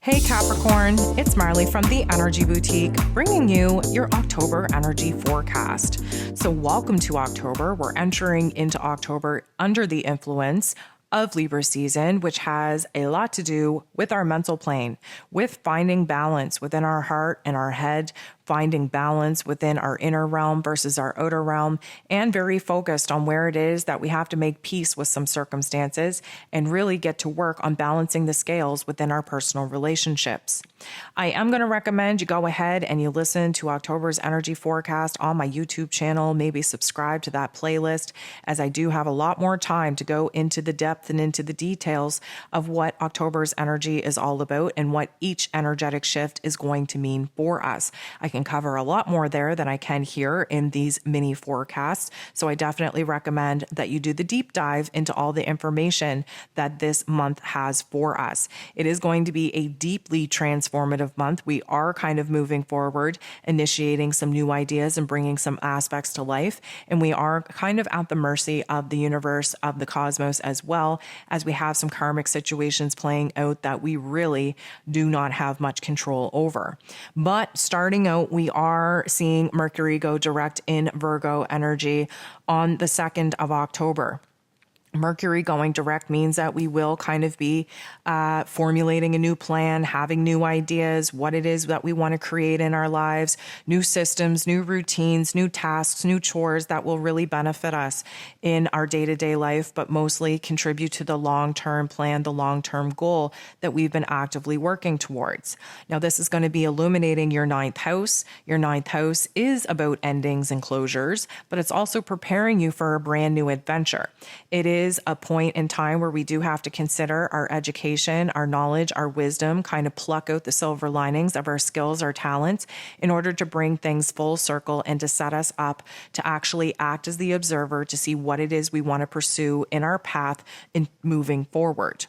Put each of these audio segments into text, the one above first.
Hey Capricorn, it's Marley from the Energy Boutique, bringing you your October energy forecast. So welcome to October. We're entering into October under the influence of Libra season, which has a lot to do with our mental plane, with finding balance within our heart and our head, finding balance within our inner realm versus our outer realm, and very focused on where it is that we have to make peace with some circumstances and really get to work on balancing the scales within our personal relationships. I am going to recommend you go ahead and you listen to October's energy forecast on my YouTube channel, maybe subscribe to that playlist, as I do have a lot more time to go into the depth and into the details of what October's energy is all about and what each energetic shift is going to mean for us. I can cover a lot more there than I can here in these mini forecasts. So I definitely recommend that you do the deep dive into all the information that this month has for us. It is going to be a deeply transformative month. We are kind of moving forward, initiating some new ideas and bringing some aspects to life. And we are kind of at the mercy of the universe, of the cosmos, as well as we have some karmic situations playing out that we really do not have much control over. But starting out, we are seeing Mercury go direct in Virgo energy on the 2nd of October. Mercury going direct means that we will kind of be formulating a new plan, having new ideas, what it is that we want to create in our lives, new systems, new routines, new tasks, new chores that will really benefit us in our day-to-day life, but mostly contribute to the long-term plan, the long-term goal that we've been actively working towards. Now, this is going to be illuminating your ninth house. Your ninth house is about endings and closures, but it's also preparing you for a brand new adventure. It is a point in time where we do have to consider our education, our knowledge, our wisdom, kind of pluck out the silver linings of our skills, our talents, in order to bring things full circle and to set us up to actually act as the observer to see what it is we want to pursue in our path in moving forward.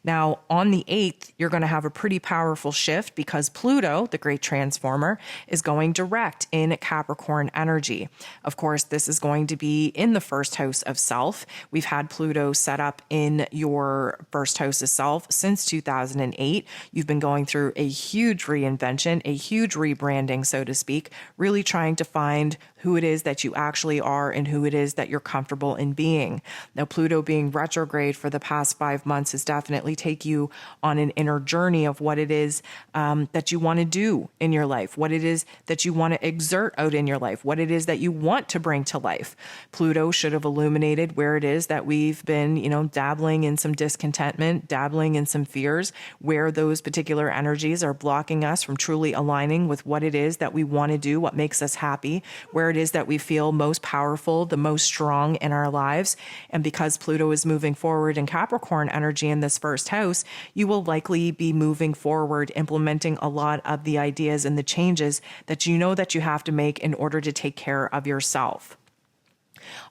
Now, on the 8th, you're going to have a pretty powerful shift because Pluto, the great transformer, is going direct in Capricorn energy. Of course, this is going to be in the first house of self. We've had Pluto set up in your first house of self since 2008. You've been going through a huge reinvention, a huge rebranding, so to speak, really trying to find who it is that you actually are and who it is that you're comfortable in being. Now, Pluto being retrograde for the past 5 months has definitely take you on an inner journey of what it is that you want to do in your life, what it is that you want to exert out in your life, what it is that you want to bring to life. Pluto should have illuminated where it is that we've been, dabbling in some discontentment, dabbling in some fears, where those particular energies are blocking us from truly aligning with what it is that we want to do, what makes us happy, where it is that we feel most powerful, the most strong in our lives. And because Pluto is moving forward in Capricorn energy in this first house, you will likely be moving forward, implementing a lot of the ideas and the changes that you know that you have to make in order to take care of yourself.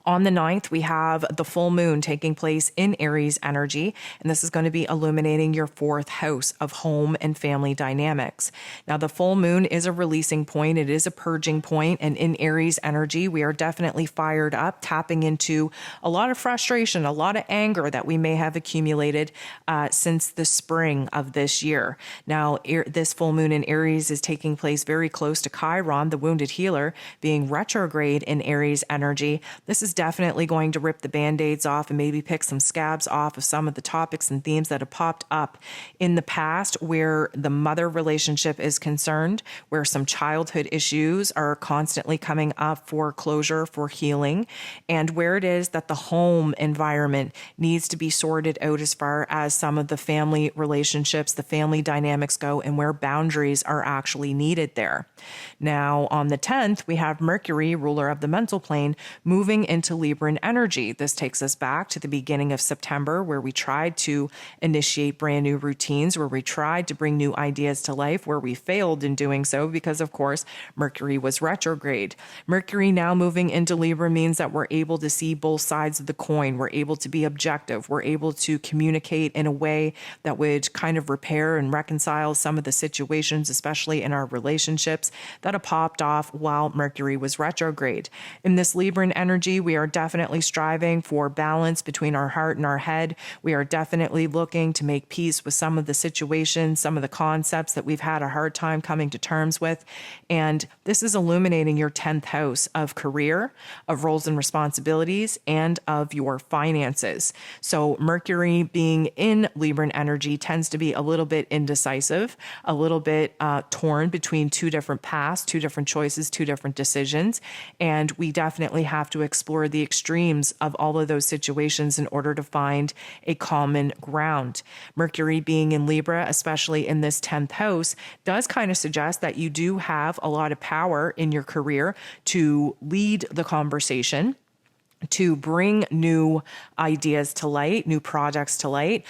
On the 9th, we have the full moon taking place in Aries energy, and this is going to be illuminating your 4th house of home and family dynamics. Now, the full moon is a releasing point. It is a purging point, and in Aries energy, we are definitely fired up, tapping into a lot of frustration, a lot of anger that we may have accumulated since the spring of this year. Now, this full moon in Aries is taking place very close to Chiron, the wounded healer, being retrograde in Aries energy. This is definitely going to rip the band-aids off and maybe pick some scabs off of some of the topics and themes that have popped up in the past where the mother relationship is concerned, where some childhood issues are constantly coming up for closure, for healing, and where it is that the home environment needs to be sorted out as far as some of the family relationships, the family dynamics go, and where boundaries are actually needed there. Now, on the 10th, we have Mercury, ruler of the mental plane, moving into Libran energy. This takes us back to the beginning of September, where we tried to initiate brand new routines, where we tried to bring new ideas to life, where we failed in doing so because, of course, Mercury was retrograde. Mercury now moving into Libra means that we're able to see both sides of the coin. We're able to be objective. We're able to communicate in a way that would kind of repair and reconcile some of the situations, especially in our relationships, that have popped off while Mercury was retrograde. In this Libran energy, energy, we are definitely striving for balance between our heart and our head. We are definitely looking to make peace with some of the situations, some of the concepts that we've had a hard time coming to terms with. And this is illuminating your 10th house of career, of roles and responsibilities, and of your finances. So Mercury being in Libran energy tends to be a little bit indecisive, a little bit torn between two different paths, two different choices, two different decisions. And we definitely have to explore the extremes of all of those situations in order to find a common ground. Mercury being in Libra, especially in this 10th house, does kind of suggest that you do have a lot of power in your career to lead the conversation, to bring new ideas to light, new projects to light,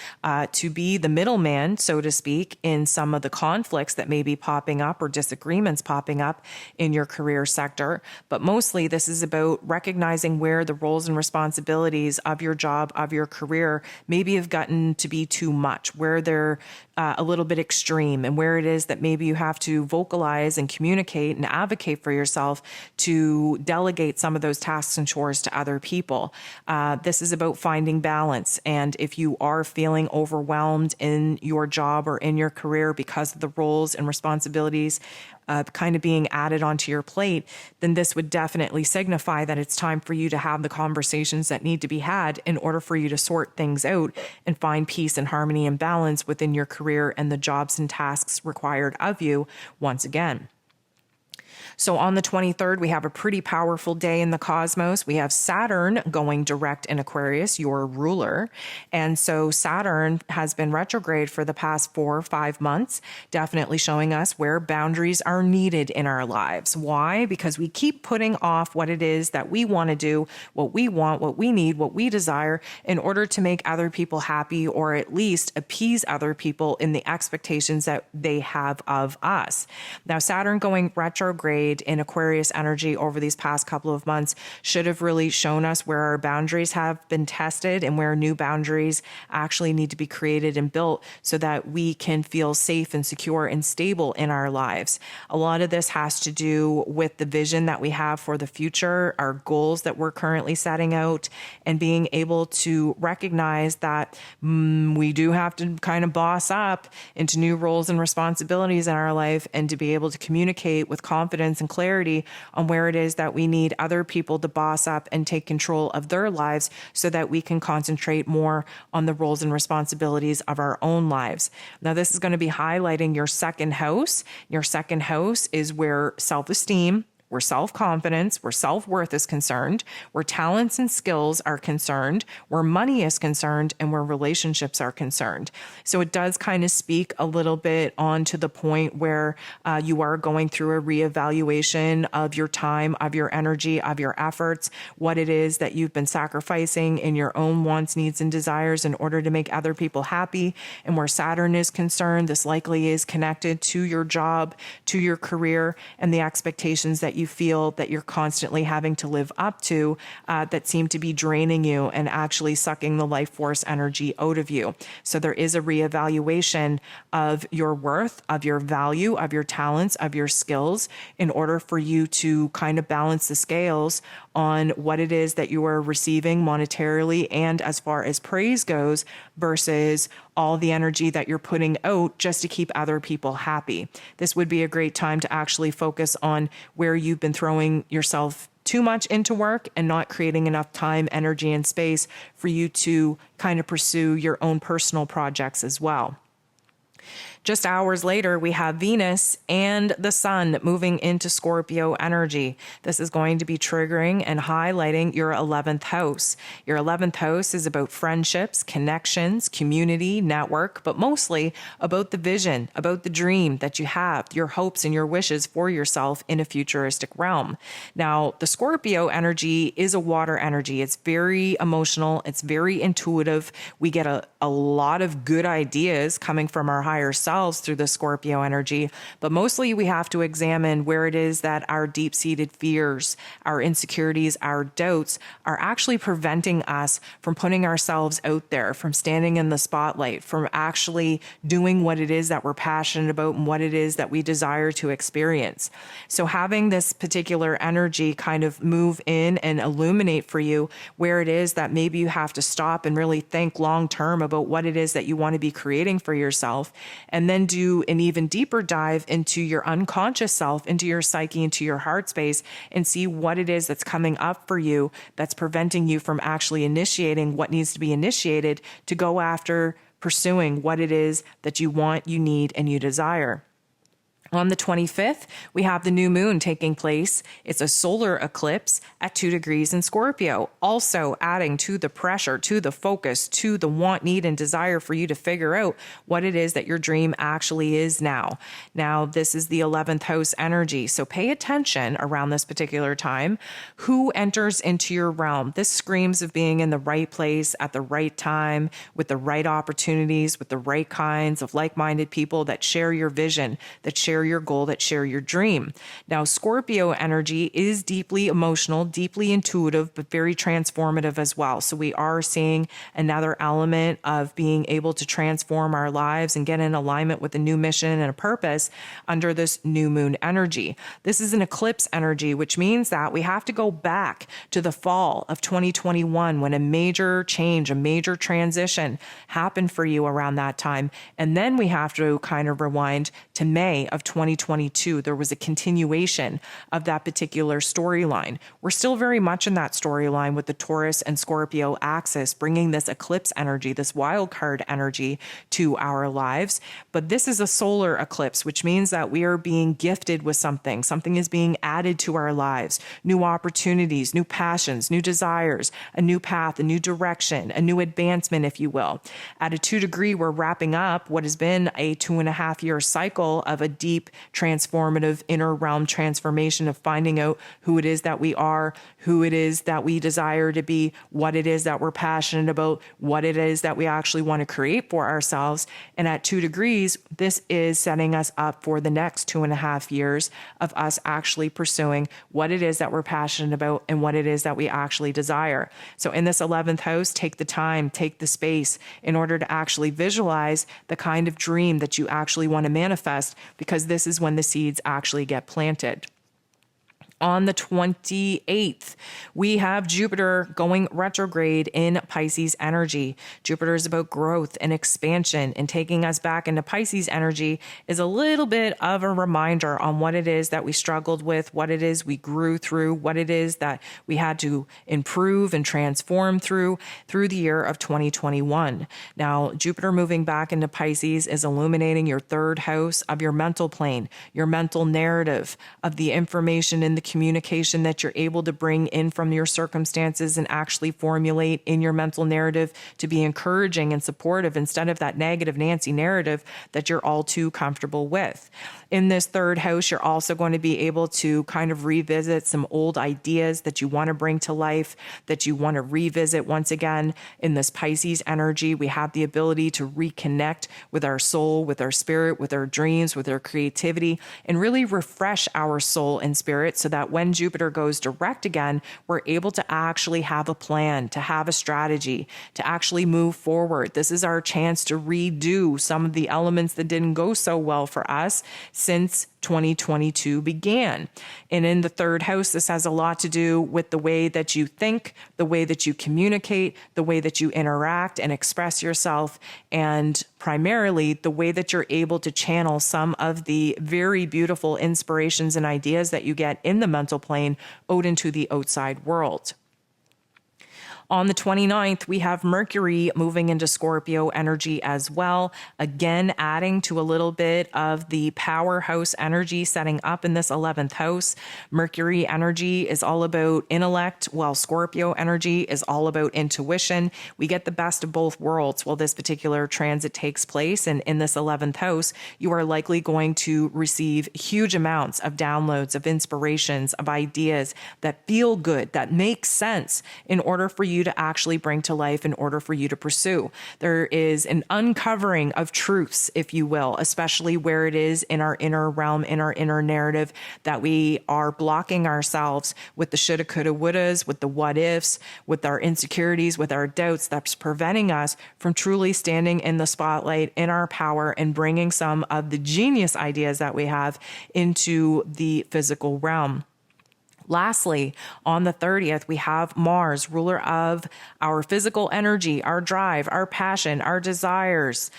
to be the middleman, so to speak, in some of the conflicts that may be popping up or disagreements popping up in your career sector. But mostly this is about recognizing where the roles and responsibilities of your job, of your career, maybe have gotten to be too much, where they're a little bit extreme, and where it is that maybe you have to vocalize and communicate and advocate for yourself to delegate some of those tasks and chores to other people. This is about finding balance. And if you are feeling overwhelmed in your job or in your career because of the roles and responsibilities kind of being added onto your plate, then this would definitely signify that it's time for you to have the conversations that need to be had in order for you to sort things out and find peace and harmony and balance within your career and the jobs and tasks required of you once again. So on the 23rd, we have a pretty powerful day in the cosmos. We have Saturn going direct in Aquarius, your ruler. And so Saturn has been retrograde for the past 4 or 5 months, definitely showing us where boundaries are needed in our lives. Why? Because we keep putting off what it is that we want to do, what we want, what we need, what we desire in order to make other people happy, or at least appease other people in the expectations that they have of us. Now, Saturn going retrograde in Aquarius energy over these past couple of months should have really shown us where our boundaries have been tested and where new boundaries actually need to be created and built so that we can feel safe and secure and stable in our lives. A lot of this has to do with the vision that we have for the future, our goals that we're currently setting out, and being able to recognize that we do have to kind of boss up into new roles and responsibilities in our life, and to be able to communicate with confidence and clarity on where it is that we need other people to boss up and take control of their lives so that we can concentrate more on the roles and responsibilities of our own lives. Now, this is going to be highlighting your second house. Your second house is where self-esteem, where self-confidence, where self-worth is concerned, where talents and skills are concerned, where money is concerned, and where relationships are concerned. So it does kind of speak a little bit on to the point where you are going through a reevaluation of your time, of your energy, of your efforts, what it is that you've been sacrificing in your own wants, needs, and desires in order to make other people happy. And where Saturn is concerned, this likely is connected to your job, to your career, and the expectations that you feel that you're constantly having to live up to that seem to be draining you and actually sucking the life force energy out of you. So there is a reevaluation of your worth, of your value, of your talents, of your skills, in order for you to kind of balance the scales on what it is that you are receiving monetarily and as far as praise goes versus all the energy that you're putting out just to keep other people happy. This would be a great time to actually focus on where you've been throwing yourself too much into work and not creating enough time, energy, and space for you to kind of pursue your own personal projects as well. Just hours later, we have Venus and the Sun moving into Scorpio energy. This is going to be triggering and highlighting your 11th house. Your 11th house is about friendships, connections, community, network, but mostly about the vision, about the dream that you have, your hopes and your wishes for yourself in a futuristic realm. Now, the Scorpio energy is a water energy. It's very emotional. It's very intuitive. We get a lot of good ideas coming from our higher higher selves through the Scorpio energy. But mostly we have to examine where it is that our deep-seated fears, our insecurities, our doubts are actually preventing us from putting ourselves out there, from standing in the spotlight, from actually doing what it is that we're passionate about and what it is that we desire to experience. So having this particular energy kind of move in and illuminate for you where it is that maybe you have to stop and really think long term about what it is that you want to be creating for yourself, and then do an even deeper dive into your unconscious self, into your psyche, into your heart space, and see what it is that's coming up for you that's preventing you from actually initiating what needs to be initiated to go after pursuing what it is that you want, you need, and you desire. On the 25th, we have the new moon taking place. It's a solar eclipse at 2 degrees in Scorpio, also adding to the pressure, to the focus, to the want, need, and desire for you to figure out what it is that your dream actually is now. Now, this is the 11th house energy, so pay attention around this particular time. Who enters into your realm? This screams of being in the right place at the right time, with the right opportunities, with the right kinds of like-minded people that share your vision, that share your goal, that share your dream. Now, Scorpio energy is deeply emotional, deeply intuitive, but very transformative as well. So we are seeing another element of being able to transform our lives and get in alignment with a new mission and a purpose under this new moon energy. This is an eclipse energy, which means that we have to go back to the fall of 2021 when a major change, a major transition happened for you around that time. And then we have to kind of rewind to May of 2022. There was a continuation of that particular storyline. We're still very much in that storyline with the Taurus and Scorpio axis, bringing this eclipse energy, this wild card energy to our lives. But this is a solar eclipse, which means that we are being gifted with something. Something is being added to our lives, new opportunities, new passions, new desires, a new path, a new direction, a new advancement, if you will. At a 2 degree, we're wrapping up what has been a 2.5-year cycle of a deep, transformative inner realm transformation of finding out who it is that we are, who it is that we desire to be, what it is that we're passionate about, what it is that we actually want to create for ourselves. And at 2 degrees, this is setting us up for the next 2.5 years of us actually pursuing what it is that we're passionate about and what it is that we actually desire. So in this 11th house, take the time, take the space in order to actually visualize the kind of dream that you actually want to manifest, because this is when the seeds actually get planted. On the 28th, we have Jupiter going retrograde in Pisces energy. Jupiter is about growth and expansion, and taking us back into Pisces energy is a little bit of a reminder on what it is that we struggled with, what it is we grew through, what it is that we had to improve and transform through the year of 2021. Now, Jupiter moving back into Pisces is illuminating your 3rd house of your mental plane, your mental narrative of the information in the communication that you're able to bring in from your circumstances and actually formulate in your mental narrative to be encouraging and supportive instead of that negative Nancy narrative that you're all too comfortable with. In this 3rd house, you're also going to be able to kind of revisit some old ideas that you want to bring to life, that you want to revisit once again. In this Pisces energy, we have the ability to reconnect with our soul, with our spirit, with our dreams, with our creativity, and really refresh our soul and spirit so that when Jupiter goes direct again, we're able to actually have a plan, to have a strategy, to actually move forward. This is our chance to redo some of the elements that didn't go so well for us since 2022 began. And in the 3rd house, this has a lot to do with the way that you think, the way that you communicate, the way that you interact and express yourself, and primarily the way that you're able to channel some of the very beautiful inspirations and ideas that you get in the mental plane out into the outside world. On the 29th, we have Mercury moving into Scorpio energy as well, again adding to a little bit of the powerhouse energy setting up in this 11th house. Mercury energy is all about intellect, while Scorpio energy is all about intuition. We get the best of both worlds while this particular transit takes place, and in this 11th house, you are likely going to receive huge amounts of downloads, of inspirations, of ideas that feel good, that make sense in order for you you to actually bring to life in order for you to pursue. There is an uncovering of truths, if you will, especially where it is in our inner realm, in our inner narrative, that we are blocking ourselves with the shoulda, coulda, wouldas, with the what ifs, with our insecurities, with our doubts, that's preventing us from truly standing in the spotlight, in our power, and bringing some of the genius ideas that we have into the physical realm. Lastly, on the 30th, we have Mars, ruler of our physical energy, our drive, our passion, our desires.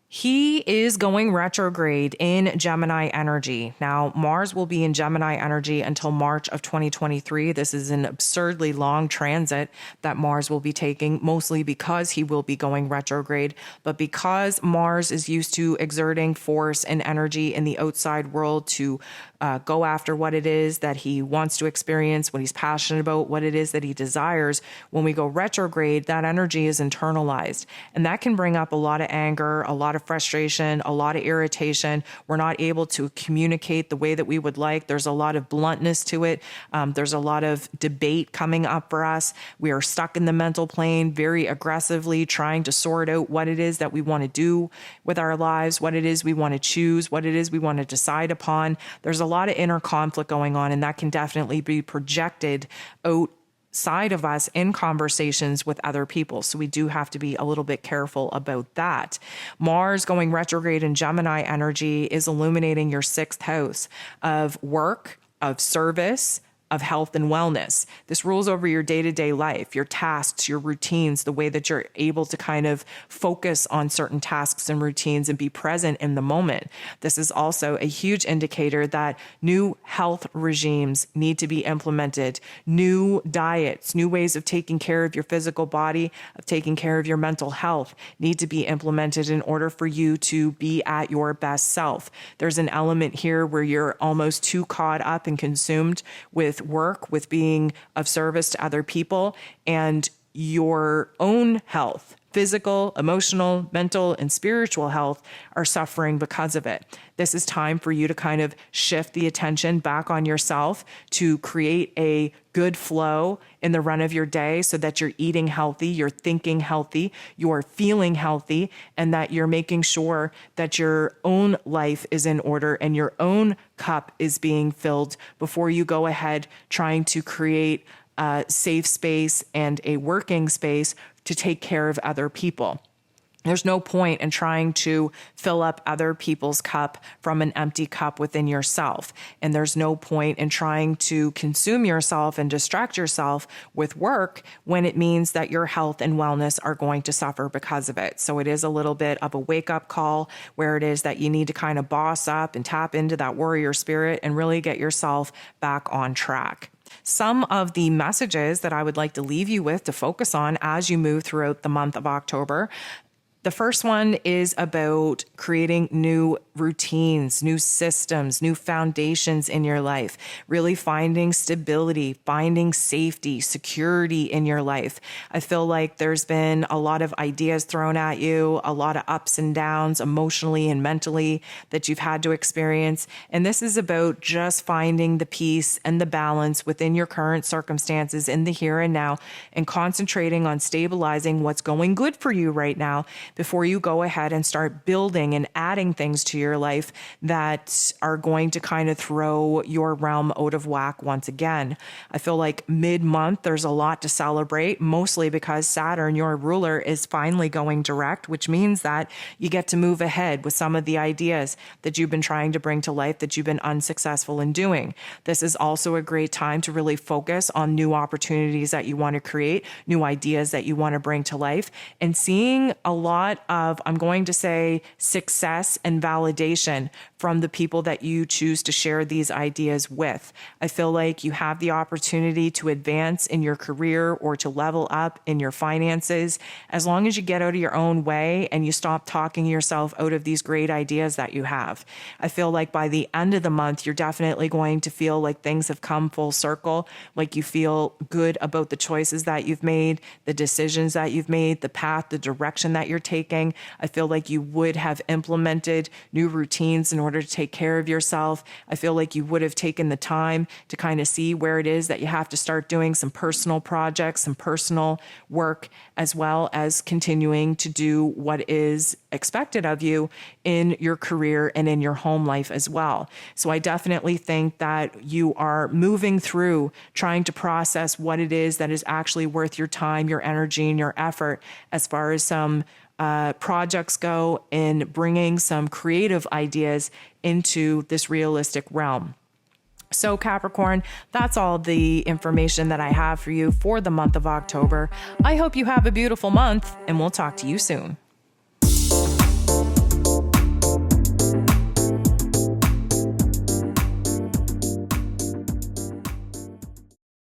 He is going retrograde in Gemini energy. Now, Mars will be in Gemini energy until March of 2023. This is an absurdly long transit that Mars will be taking, mostly because he will be going retrograde. But because Mars is used to exerting force and energy in the outside world to go after what it is that he wants to experience, what he's passionate about, what it is that he desires, when we go retrograde, that energy is internalized. And that can bring up a lot of anger, a lot of frustration, a lot of irritation. We're not able to communicate the way that we would like. There's a lot of bluntness to it. There's a lot of debate coming up for us. We are stuck in the mental plane, very aggressively trying to sort out what it is that we want to do with our lives, what it is we want to choose, what it is we want to decide upon. There's a lot of inner conflict going on, and that can definitely be projected outside of us in conversations with other people. So we do have to be a little bit careful about that. Mars going retrograde in Gemini energy is illuminating your 6th house of work, of service, of health and wellness. This rules over your day-to-day life, your tasks, your routines, the way that you're able to kind of focus on certain tasks and routines and be present in the moment. This is also a huge indicator that new health regimes need to be implemented, new diets, new ways of taking care of your physical body, of taking care of your mental health need to be implemented in order for you to be at your best self. There's an element here where you're almost too caught up and consumed with work, with being of service to other people, and your own health, physical, emotional, mental, and spiritual health are suffering because of it. This is time for you to kind of shift the attention back on yourself to create a good flow in the run of your day so that you're eating healthy, you're thinking healthy, you're feeling healthy, and that you're making sure that your own life is in order and your own cup is being filled before you go ahead trying to create a safe space and a working space to take care of other people. There's no point in trying to fill up other people's cup from an empty cup within yourself. And there's no point in trying to consume yourself and distract yourself with work when it means that your health and wellness are going to suffer because of it. So it is a little bit of a wake-up call where it is that you need to kind of boss up and tap into that warrior spirit and really get yourself back on track. Some of the messages that I would like to leave you with to focus on as you move throughout the month of October. The first one is about creating new routines, new systems, new foundations in your life, really finding stability, finding safety, security in your life. I feel like there's been a lot of ideas thrown at you, a lot of ups and downs emotionally and mentally that you've had to experience. And this is about just finding the peace and the balance within your current circumstances in the here and now and concentrating on stabilizing what's going good for you right now before you go ahead and start building and adding things to your life that are going to kind of throw your realm out of whack once again. I feel like mid-month, there's a lot to celebrate, mostly because Saturn, your ruler, is finally going direct, which means that you get to move ahead with some of the ideas that you've been trying to bring to life that you've been unsuccessful in doing. This is also a great time to really focus on new opportunities that you want to create, new ideas that you want to bring to life, and seeing a lot of, I'm going to say, success and validation from the people that you choose to share these ideas with. I feel like you have the opportunity to advance in your career or to level up in your finances as long as you get out of your own way and you stop talking yourself out of these great ideas that you have. I feel like by the end of the month, you're definitely going to feel like things have come full circle, like you feel good about the choices that you've made, the decisions that you've made, the path, the direction that you're taking, taking. I feel like you would have implemented new routines in order to take care of yourself. I feel like you would have taken the time to kind of see where it is that you have to start doing some personal projects, some personal work, as well as continuing to do what is expected of you in your career and in your home life as well. So I definitely think that you are moving through trying to process what it is that is actually worth your time, your energy, and your effort as far as some projects go in bringing some creative ideas into this realistic realm. So Capricorn, that's all the information that I have for you for the month of October. I hope you have a beautiful month, and we'll talk to you soon.